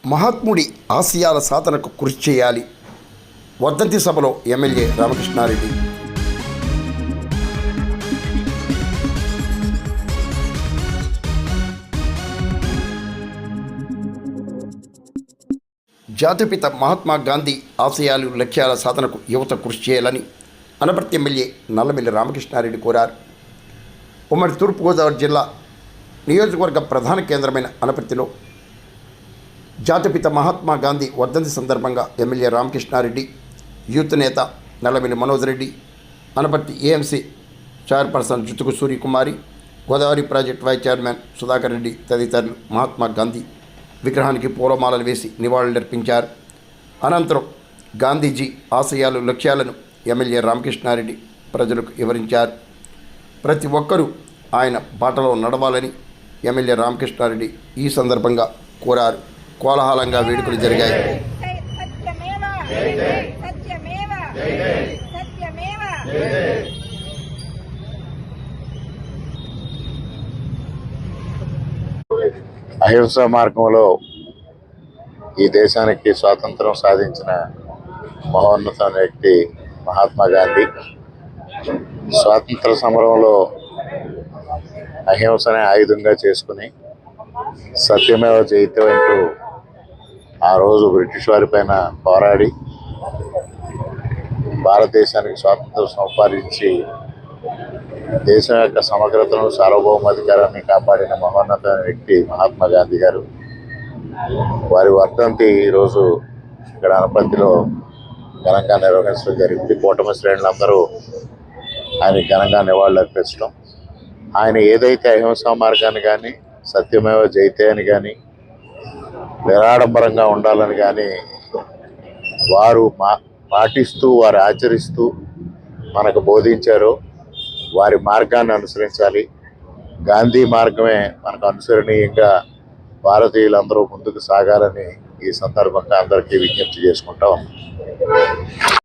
మహాత్ముడి ఆశయాల సాధనకు కృషి చేయాలి. వర్ధంతి సభలో ఎమ్మెల్యే రామకృష్ణారెడ్డి. జాతిపిత మహాత్మా గాంధీ ఆశయాలు లక్ష్యాల సాధనకు యువత కృషి చేయాలని అనపర్తి ఎమ్మెల్యే నల్లమిల్లి రామకృష్ణారెడ్డి కోరారు. ఉమ్మడి తూర్పుగోదావరి జిల్లా నియోజకవర్గ ప్రధాన కేంద్రమైన అనపర్తిలో జాతిపిత మహాత్మా గాంధీ వర్ధంతి సందర్భంగా ఎమ్మెల్యే రామకృష్ణారెడ్డి, యూత్ నేత Nallamilli Manoj Reddy, Anaparthi AMC chairperson Jutuku Suryakumari, Godavari project vice chairman Sudhakar Reddy తదితరులు మహాత్మా గాంధీ విగ్రహానికి పూలమాలలు వేసి నివాళులర్పించారు. అనంతరం గాంధీజీ ఆశయాలు లక్ష్యాలను ఎమ్మెల్యే రామకృష్ణారెడ్డి ప్రజలకు వివరించారు. ప్రతి ఒక్కరూ ఆయన బాటలో నడవాలని ఎమ్మెల్యే రామకృష్ణారెడ్డి ఈ సందర్భంగా కోరారు. కోలాహలంగా వేడుకలు జరిగాయి. అహింసా మార్గంలో ఈ దేశానికి స్వాతంత్రం సాధించిన మహోన్నత వ్యక్తి మహాత్మా గాంధీ. స్వాతంత్ర సమరంలో అహింసనే ఆయుధంగా చేసుకుని సత్యమేవ జయతే అంటూ ఆ రోజు బ్రిటిష్ వారిపైన పోరాడి భారతదేశానికి స్వాతంత్రం సంపాదించి దేశం యొక్క సమగ్రతను, సార్వభౌమాధికారాన్ని కాపాడిన మహోన్నత వ్యక్తి మహాత్మా గాంధీ గారు. వారి వర్ధంతి ఈరోజు ఇక్కడ అనపర్తిలో ఘనంగా నిర్వహించడం జరిగింది. కూటమి శ్రేణులందరూ ఆయన ఘనంగా నివాళులు అర్పించడం, ఆయన ఏదైతే అహింసా మార్గాన్ని కానీ, సత్యమేవ జయతే అని కానీ, నిరాడంబరంగా ఉండాలని కానీ వారు పాటిస్తూ, వారు ఆచరిస్తూ మనకు బోధించారో వారి మార్గాన్ని అనుసరించాలి. గాంధీ మార్గమే మనకు అనుసరణీయంగా భారతీయులందరూ ముందుకు సాగాలని ఈ సందర్భంగా అందరికీ విజ్ఞప్తి చేసుకుంటా ఉన్నాం.